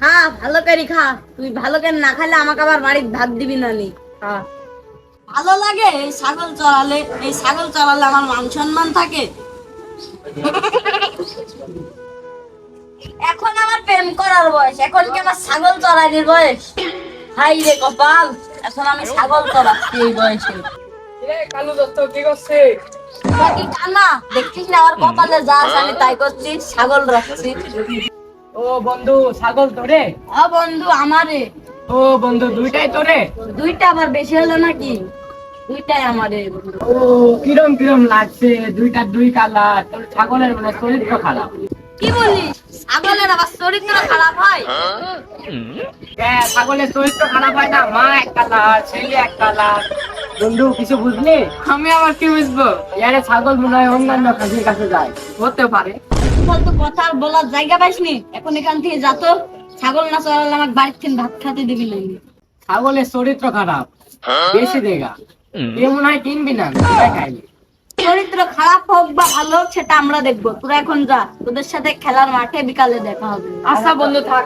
খা ভালো করে খা, তুই ভালো করে না খাইলে আমাকে আবার বাড়ির ভাত দিবি না নি। খা। ভালো লাগে এই ছাগল চড়ালে, এই ছাগল চড়ালে আমার মান সম্মান থাকে। এখন আমার প্রেম করার বয়স, এখন কি আমার ছাগল চড়ানোর বয়স? হাই রে কপাল, এখন আমি ছাগল চড়াচ্ছি এই বয়সে। কালু দোস্ত কি করছে? তোর কি কানা দেখছিস না আমার কপালে যা আছে আমি তাই করছি, ছাগল রাখছি। ও বন্ধু ছাগল তোরে? বন্ধু আমারে। ও বন্ধু দুইটাই তোরে? দুইটা আবার বেশি হলো নাকি? দুইটাই আমারে বন্ধু। ও কিরম কিরম লাগছে, দুইটা দুই কালার। তোর ছাগলের মানে চরিত্র খারাপ। কি বলিস? ছাগলের আবার চরিত্র খারাপ হয়? হ্যাঁ ছাগলের চরিত্র খারাপ হয় না? মা এক কালার, ছেলে এক কালার। বন্ধু কিছু বুঝলি? আমি আবার কি বুঝবো? ইয়ারে ছাগল মনে হয় অন্যান্য খাসির কাছে যায়, হতে পারে। তো কথা আর বলার জায়গা পাইসনি, এখন এখান থেকে যা তো। ছাগল না চড়ালে আমাকে বাড়ির থেকে ভাত খেতে দিবি না। ছাগলের চরিত্র খারাপ, বেশি দেগা। এ মনে হয় কিনবি না, তাই খাইবি। চরিত্র খারাপ হোক বা ভালো হোক সেটা আমরা দেখবো, তোরা এখন যা, তোদের সাথে খেলার মাঠে বিকালে দেখা হবে। আচ্ছা বন্ধু থাক।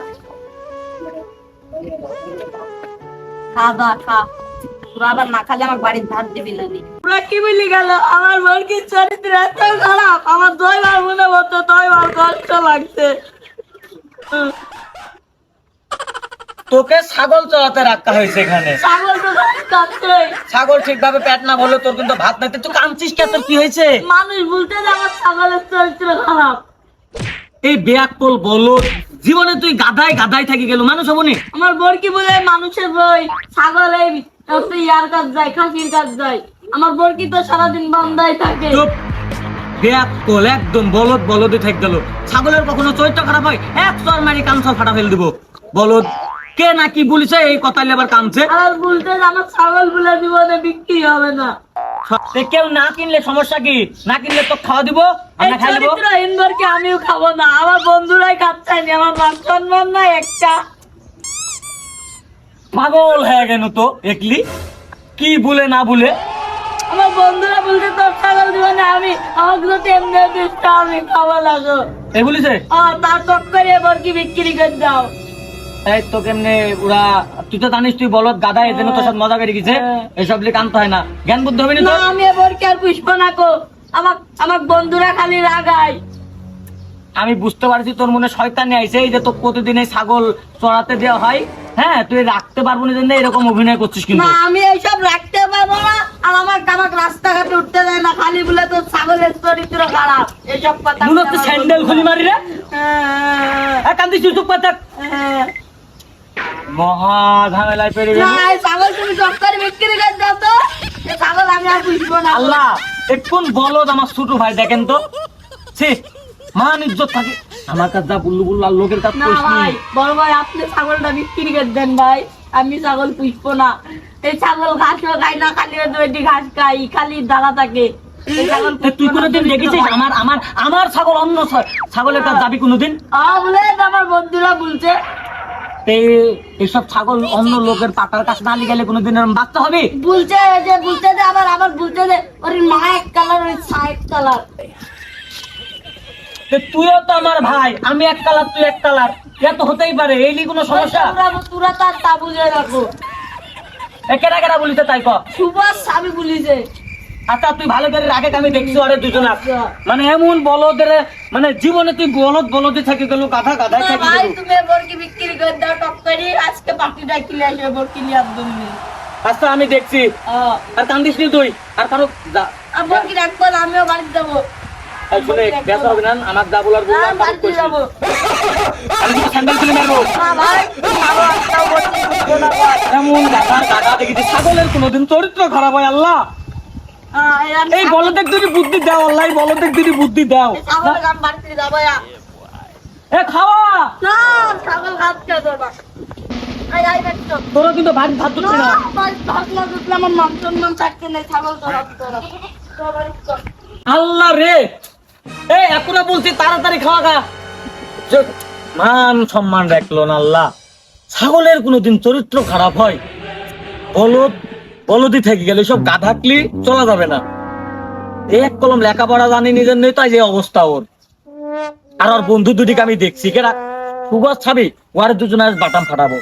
খা দা খা, তোরা আবার না খালে আমাকে বাড়ির ভাত দিবি না। তোরা কি বলি গেল, আমার বউর চরিত্র এত খারাপ, আমার দইবার মনে হতো দইবার কষ্ট লাগছে। তোকে ছাগল চড়াতে রাখা হয়েছে এখানে। ছাগল তো কাঁদছে, ছাগল ঠিকভাবে পেট না ভরলে তোর কিন্তু ভাত নাইতে। তুই কাঁদছিস কে? তোর কি হয়েছে? মানুষ বলতে যে আমার ছাগলের চরিত্র খারাপ। এই বেয়াক্কল বলো, জীবনে তুই গাধাই গাধাই থাকি গেল, মানুষ হবনি। আমার বর কি বলে মানুষের বই, ছাগল এই ইয়ার কাজ যায়, খাসির কাজ যায়। আমার বর কি তো সারাদিন বান্ধাই থাকে। চুপ, বেয়াক্কল একদম বলদ বলদে থাক গেল। ছাগলের কখনো চরিত্র খারাপ হয়? এক চর মারি কামছা ফাটা ফেল দিব। বলদ কে নাকি বলিছে এই কথা আবার কামছে। আর বলতে যে আমার ছাগল বলে জীবনে বিক্রি হবে না। কেউ না কিনলে সমস্যা কি? না কিনলে তো খাওয়া দিব, এই আমরা খাই দেবো। চরিত্রহীন বরকে আমিও খাবো না, আমার বন্ধুরাই খাচ্ছাইনি, আমার মান সম্মান নাই একটা। পাগল হয়ে গেল তো একলি, কি বলে না বলে। আমার বন্ধুরা বলতে তোর ছাগল জীবনে আমি, আমাকে যদি এমনি দিচ্ছ আমি খাবো লাগো। এই বলিছে তার চক্করে বরকি বিক্রি করে দাও। এই তো কেমনে ওরা, তুই তো জানিস তুই বলত গাদা, এই জন্য তোর সাথে মজা করে গেছে। এইসব লিখে আনতে হয় না, জ্ঞান বুদ্ধি হবে না না তোর? আমি বরকি আর পুষ্প না কো, আমার বন্ধুরা খালি রাগায়। আমি বুঝতে পারছি তোর মনে শয়তানি আইছে, এই যে তোর প্রতিদিন এই ছাগল চড়াতে দেওয়া হয়। হ্যাঁ তুই রাখতে পারবো না জন্য এরকম অভিনয় করছিস কিন্তু। না আমি এইসব রাখতে পারবো না, আর আমাকে রাস্তাঘাটে উঠতে দেয় না, খালি বলে তোর ছাগলের চরিত্র খারাপ, এইসব কথা। মনে হচ্ছে স্যান্ডেল খুলি মারি রে। কান্দিস চুপ করে থাক। মহা ঝামেলায় পেরে গেল। না, এই ছাগল তুমি চক্করে বিক্রি করে দাও তো, এই ছাগল আমি আর পুষবো না। আল্লাহ, কোন বলদ আমার ছোট ভাই দেখেন তো। ছি, মান ইজ্জত থাকে আমার কাছে যা বুল্লু বুল্লু আর লোকের কাছে না কইস নি। ভাই, বড় ভাই আপনি ছাগলটা বিক্রি করে দেন ভাই, আমি ছাগল পুষবো না। এই ছাগল ঘাসও খাই না, খালি ওই ঘাস খাই, খালি দাঁড়া থাকে। এই ছাগল তুই কোনোদিন দেখেছিস আমার আমার আমার ছাগল অন্য ছাগলের কাছে যাবি কোনোদিন? বলে আমার বন্ধুরা বলছে। এইসব ছাগল অন্য লোকের পাটার কাছে না গেলে কোনোদিন এরকম বাচ্চা হবে? বলছে যে আবার বলছে যে ওর মা এক কালার, ওই ছা এক কালার। তুইও তো আমার ভাই, আমি এক কালার তুই এক কালার, এটা তো হতেই পারে, এই নিয়ে কোনো সমস্যা? তোরা তার তা বুঝে রাখো। কেনা কেনা বলিতে তাই কর। সুভাষ আমি বলিছে। আচ্ছা তুই ভালো করে রাখে, আমি দেখছি ওরে দুজন মানে এমন বলদের, মানে জীবনে তুই বলদে থেকে গেল, গাধা গাধায় থেকে ভাই গেল। তুমি বরকি বিক্রি করে দাও টক করে, আজকে পার্টিটা কিনে আসবে বরকি নিয়ে একদম নেই। আচ্ছা আমি দেখছি। আর কান্দিস নি তুই, আর কারো আর বরকি রাখবো না, আমিও বাড়িতে যাবো। শুনে ব্যথা হবে না, আমার যা বলার বললাম, হ্যাঁ, বাড়িতে যাবো। আমি কিন্তু স্যান্ডেল খুলে মারবো। না ভাই, আরো একটাও বরকি বিক্রি না ভাই। এমন গাধা গাধা দেখেছি, ছাগলের কোনোদিন চরিত্র খারাপ হয়? আল্লাহ, এই বলদের যদি বুদ্ধি দাও, আল্লাহ এই বলদের যদি বুদ্ধি দাও। ছাগল গান বাড়িতে যাবো। এ খাওয়া, না ছাগল খাচ্ছে তোর বাস। তোরা কিন্তু ভাত ভাত দিচ্ছি না। আমার মান সম্মান থাকতে নেই, ছাগল চড়াচ্ছে তোরা। আল্লাহ রে, এই একুরা বলছি তাড়াতাড়ি খাওয়া খা। মান সম্মান রাখলো না আল্লাহ। ছাগলের কোনোদিন চরিত্র খারাপ হয়? বলদি থেকে গেলে সব গাধাকলি চলা যাবে না। এক কলম লেখাপড়া জানি নিজের নেই, তাই যে অবস্থা ওর। আর ওর বন্ধু দুটিকে আমি দেখছি, কেরা তুই ছাবি ওয়ারে দুজন আজ বাটাম ফাটাবো